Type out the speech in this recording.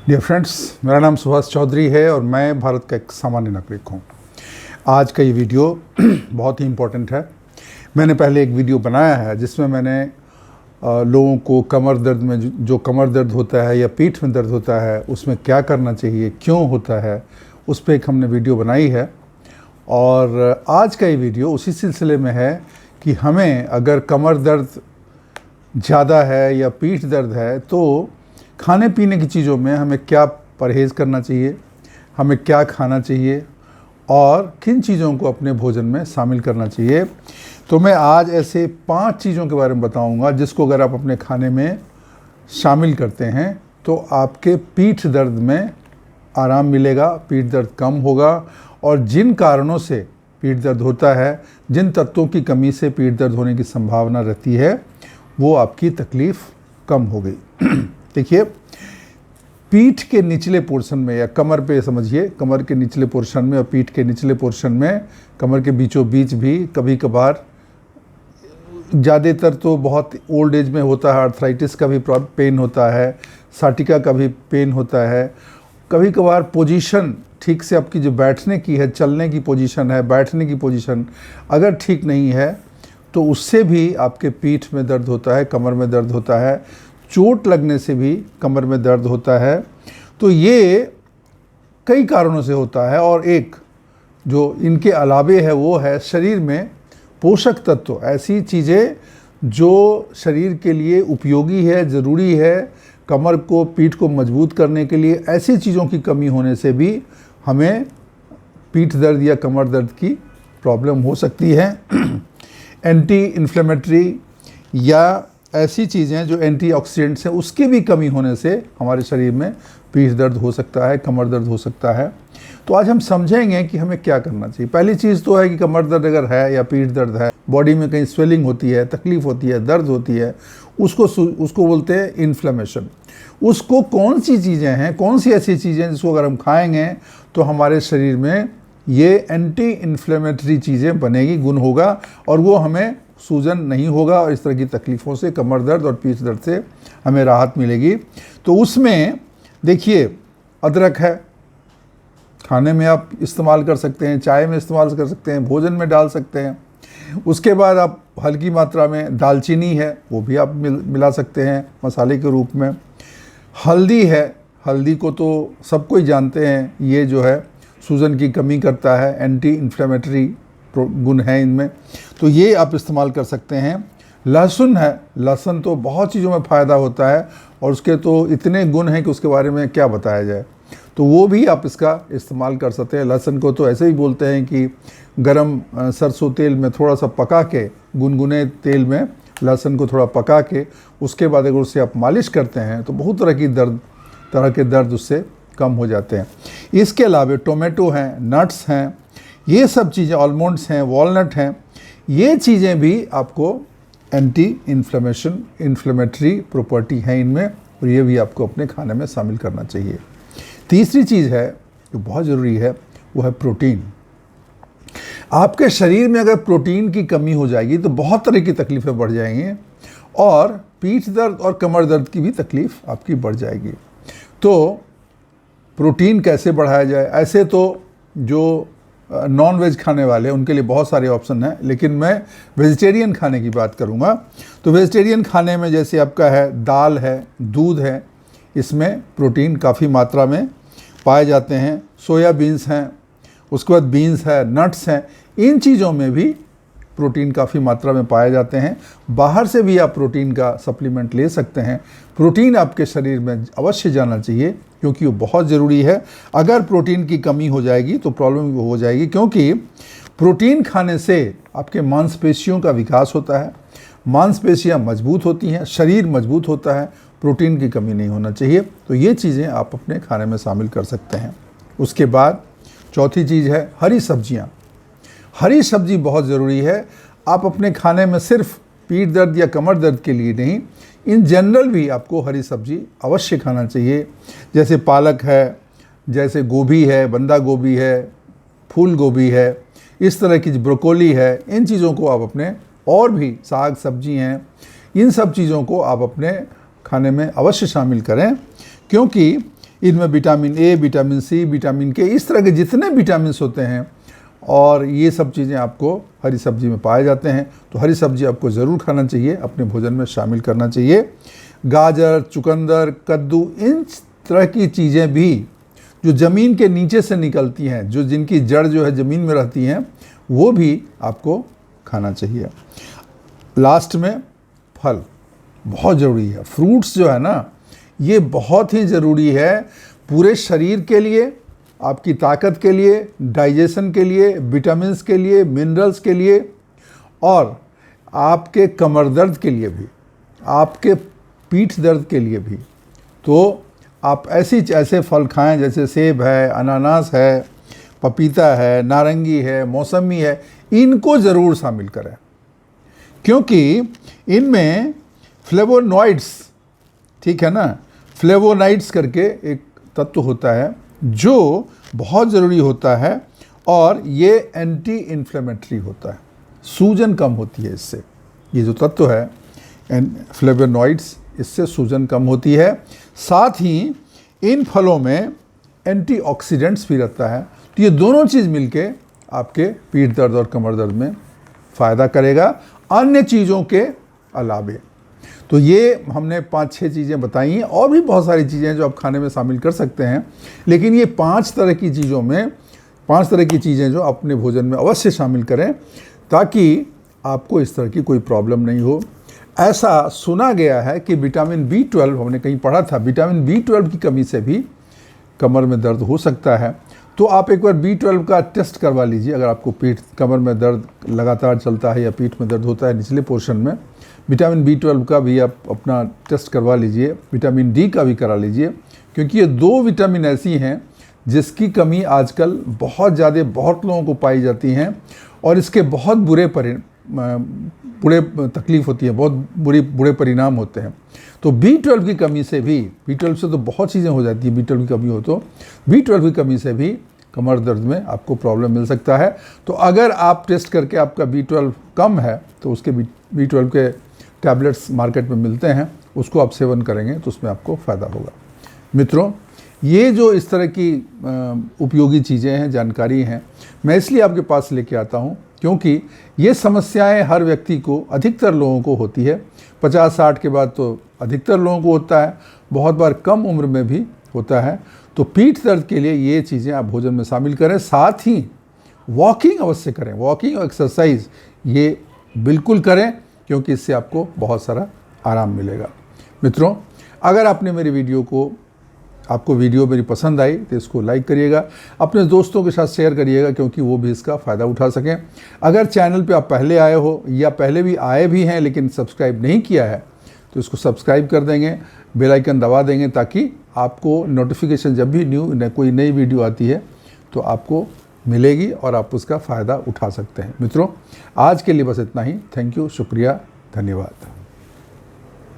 Dear friends, मेरा नाम सुभाष चौधरी है और मैं भारत का एक सामान्य नागरिक हूँ। आज का ये वीडियो बहुत ही इम्पोर्टेंट है। मैंने पहले एक वीडियो बनाया है जिसमें मैंने लोगों को कमर दर्द में जो कमर दर्द होता है या पीठ में दर्द होता है उसमें क्या करना चाहिए, क्यों होता है, उस पर एक हमने वीडियो बनाई है। और आज का ये वीडियो उसी सिलसिले में है कि हमें अगर कमर दर्द ज़्यादा है या पीठ दर्द है तो खाने पीने की चीज़ों में हमें क्या परहेज़ करना चाहिए, हमें क्या खाना चाहिए और किन चीज़ों को अपने भोजन में शामिल करना चाहिए। तो मैं आज ऐसे 5 चीज़ों के बारे में बताऊंगा जिसको अगर आप अपने खाने में शामिल करते हैं तो आपके पीठ दर्द में आराम मिलेगा, पीठ दर्द कम होगा और जिन कारणों से पीठ दर्द होता है, जिन तत्वों की कमी से पीठ दर्द होने की संभावना रहती है, वो आपकी तकलीफ़ कम हो गई। देखिए, पीठ के निचले पोर्शन में या कमर पे समझिए, कमर के निचले पोर्शन में और पीठ के निचले पोर्शन में, कमर के बीचों बीच भी कभी कभार, ज़्यादातर तो बहुत ओल्ड एज में होता है, आर्थराइटिस का भी पेन होता है, साटिका का भी पेन होता है। कभी कभार पोजीशन ठीक से आपकी जो बैठने की है, चलने की पोजीशन है, बैठने की पोजीशन अगर ठीक नहीं है तो उससे भी आपके पीठ में दर्द होता है, कमर में दर्द होता है। चोट लगने से भी कमर में दर्द होता है। तो ये कई कारणों से होता है और एक जो इनके अलावे है वो है शरीर में पोषक तत्व, ऐसी चीज़ें जो शरीर के लिए उपयोगी है, ज़रूरी है, कमर को, पीठ को मजबूत करने के लिए, ऐसी चीज़ों की कमी होने से भी हमें पीठ दर्द या कमर दर्द की प्रॉब्लम हो सकती है। एंटी इन्फ्लेमेटरी या ऐसी चीज़ें जो एंटीऑक्सीडेंट्स हैं उसकी भी कमी होने से हमारे शरीर में पीठ दर्द हो सकता है, कमर दर्द हो सकता है। तो आज हम समझेंगे कि हमें क्या करना चाहिए। पहली चीज़ तो है कि कमर दर्द अगर है या पीठ दर्द है, बॉडी में कहीं स्वेलिंग होती है, तकलीफ़ होती है, दर्द होती है, उसको बोलते हैं इन्फ्लेमेशन। उसको कौन सी चीज़ें हैं, कौन सी ऐसी चीज़ें हैं जिसको अगर हम खाएँगे तो हमारे शरीर में ये एंटी इन्फ्लेमेटरी चीज़ें बनेगी, गुण होगा और वो हमें सूजन नहीं होगा और इस तरह की तकलीफ़ों से, कमर दर्द और पीठ दर्द से हमें राहत मिलेगी। तो उसमें देखिए, अदरक है, खाने में आप इस्तेमाल कर सकते हैं, चाय में इस्तेमाल कर सकते हैं, भोजन में डाल सकते हैं। उसके बाद आप हल्की मात्रा में दालचीनी है, वो भी आप मिला सकते हैं मसाले के रूप में। हल्दी है, हल्दी को तो सब कोई जानते हैं, ये जो है सूजन की कमी करता है, एंटी इन्फ्लेमेटरी गुण है इनमें, तो ये आप इस्तेमाल कर सकते हैं। लहसुन है, लहसुन तो बहुत चीज़ों में फ़ायदा होता है और उसके तो इतने गुण हैं कि उसके बारे में क्या बताया जाए, तो वो भी आप इसका इस्तेमाल कर सकते हैं। लहसुन को तो ऐसे ही बोलते हैं कि गरम सरसों तेल में थोड़ा सा पका के, गुनगुने तेल में लहसुन को थोड़ा पका के उसके बाद अगर उससे आप मालिश करते हैं तो बहुत तरह के दर्द उससे कम हो जाते हैं। इसके अलावा टोमेटो हैं, नट्स हैं, ये सब चीज़ें, आलमंड्स हैं, वॉलनट हैं, ये चीज़ें भी आपको एंटी इन्फ्लेमेटरी प्रॉपर्टी हैं इनमें और ये भी आपको अपने खाने में शामिल करना चाहिए। तीसरी चीज़ है जो बहुत ज़रूरी है, वो है प्रोटीन। आपके शरीर में अगर प्रोटीन की कमी हो जाएगी तो बहुत तरह की तकलीफ़ें बढ़ जाएंगी और पीठ दर्द और कमर दर्द की भी तकलीफ़ आपकी बढ़ जाएगी। तो प्रोटीन कैसे बढ़ाया जाए? ऐसे तो जो नॉन वेज खाने वाले उनके लिए बहुत सारे ऑप्शन हैं, लेकिन मैं वेजिटेरियन खाने की बात करूंगा। तो वेजिटेरियन खाने में जैसे आपका है दाल है, दूध है, इसमें प्रोटीन काफ़ी मात्रा में पाए जाते हैं। सोयाबीन्स हैं, उसके बाद बीन्स है, नट्स हैं, इन चीज़ों में भी प्रोटीन काफ़ी मात्रा में पाए जाते हैं। बाहर से भी आप प्रोटीन का सप्लीमेंट ले सकते हैं। प्रोटीन आपके शरीर में अवश्य जाना चाहिए क्योंकि वो बहुत ज़रूरी है। अगर प्रोटीन की कमी हो जाएगी तो प्रॉब्लम हो जाएगी, क्योंकि प्रोटीन खाने से आपके मांसपेशियों का विकास होता है, मांसपेशियां मजबूत होती हैं, शरीर मजबूत होता है। प्रोटीन की कमी नहीं होना चाहिए। तो ये चीज़ें आप अपने खाने में शामिल कर सकते हैं। उसके बाद चौथी चीज़ है हरी सब्जियाँ। हरी सब्जी बहुत ज़रूरी है। आप अपने खाने में सिर्फ पीठ दर्द या कमर दर्द के लिए नहीं, इन जनरल भी आपको हरी सब्जी अवश्य खाना चाहिए। जैसे पालक है, जैसे गोभी है, बंदा गोभी है, फूल गोभी है, इस तरह की ब्रोकोली है, इन चीज़ों को आप अपने, और भी साग सब्जी हैं, इन सब चीज़ों को आप अपने खाने में अवश्य शामिल करें, क्योंकि इनमें vitamin A, vitamin C, vitamin K, इस तरह के जितने विटामिन होते हैं और ये सब चीज़ें आपको हरी सब्जी में पाए जाते हैं। तो हरी सब्जी आपको ज़रूर खाना चाहिए, अपने भोजन में शामिल करना चाहिए। गाजर, चुकंदर, कद्दू, इन तरह की चीज़ें भी जो ज़मीन के नीचे से निकलती हैं, जो जिनकी जड़ जो है ज़मीन में रहती हैं, वो भी आपको खाना चाहिए। लास्ट में फल बहुत ज़रूरी है। फ्रूट्स जो है ना, ये बहुत ही ज़रूरी है पूरे शरीर के लिए, आपकी ताकत के लिए, डाइजेशन के लिए, विटामिन्स के लिए, मिनरल्स के लिए, और आपके कमर दर्द के लिए भी, आपके पीठ दर्द के लिए भी। तो आप ऐसे फल खाएं जैसे सेब है, अनानास है, पपीता है, नारंगी है, मौसमी है, इनको ज़रूर शामिल करें, क्योंकि इनमें फ्लेवोनॉइड्स, ठीक है ना, फ्लेवोनाइड्स करके एक तत्व होता है जो बहुत ज़रूरी होता है, और ये एंटी इन्फ्लेमेटरी होता है, सूजन कम होती है इससे। ये जो तत्व है फ्लेवोनॉइड्स, इससे सूजन कम होती है। साथ ही इन फलों में एंटीऑक्सीडेंट्स भी रहता है। तो ये दोनों चीज़ मिलके आपके पीठ दर्द और कमर दर्द में फ़ायदा करेगा, अन्य चीज़ों के अलावे। तो ये हमने 5-6 चीज़ें बताई हैं, और भी बहुत सारी चीज़ें जो आप खाने में शामिल कर सकते हैं, लेकिन ये 5 तरह की चीज़ों में 5 तरह की चीज़ें जो अपने भोजन में अवश्य शामिल करें, ताकि आपको इस तरह की कोई प्रॉब्लम नहीं हो। ऐसा सुना गया है कि विटामिन B12, हमने कहीं पढ़ा था, विटामिन B12 की कमी से भी कमर में दर्द हो सकता है। तो आप एक बार B12 का टेस्ट करवा लीजिए। अगर आपको कमर में दर्द लगातार चलता है या पीठ में दर्द होता है निचले पोर्शन में, विटामिन B12 का भी आप अपना टेस्ट करवा लीजिए। विटामिन D का भी करा लीजिए, क्योंकि ये 2 विटामिन ऐसी हैं जिसकी कमी आजकल बहुत ज़्यादा बहुत लोगों को पाई जाती हैं, और इसके बहुत बुरे तकलीफ होती है, बहुत बुरे परिणाम होते हैं। तो B12 की कमी से भी, B12 से तो बहुत चीज़ें हो जाती है, B12 की कमी हो तो B12 की कमी से भी कमर दर्द में आपको प्रॉब्लम मिल सकता है। तो अगर आप टेस्ट करके आपका B12 कम है, तो उसके B12 के टैबलेट्स मार्केट में मिलते हैं, उसको आप सेवन करेंगे तो उसमें आपको फ़ायदा होगा। मित्रों, ये जो इस तरह की उपयोगी चीज़ें हैं, जानकारी हैं, मैं इसलिए आपके पास लेके आता हूँ क्योंकि ये समस्याएं हर व्यक्ति को, अधिकतर लोगों को होती है। 50-60 के बाद तो अधिकतर लोगों को होता है, बहुत बार कम उम्र में भी होता है। तो पीठ दर्द के लिए ये चीज़ें आप भोजन में शामिल करें। साथ ही वॉकिंग अवश्य करें, वॉकिंग और एक्सरसाइज ये बिल्कुल करें, क्योंकि इससे आपको बहुत सारा आराम मिलेगा। मित्रों, अगर आपने आपको वीडियो मेरी पसंद आई तो इसको लाइक करिएगा, अपने दोस्तों के साथ शेयर करिएगा, क्योंकि वो भी इसका फ़ायदा उठा सकें। अगर चैनल पे आप पहले आए हो या पहले भी आए भी हैं लेकिन सब्सक्राइब नहीं किया है, तो इसको सब्सक्राइब कर देंगे, बेल आइकन दबा देंगे, ताकि आपको नोटिफिकेशन जब भी कोई नई वीडियो आती है तो आपको मिलेगी और आप उसका फ़ायदा उठा सकते हैं। मित्रों, आज के लिए बस इतना ही। थैंक यू, शुक्रिया, धन्यवाद।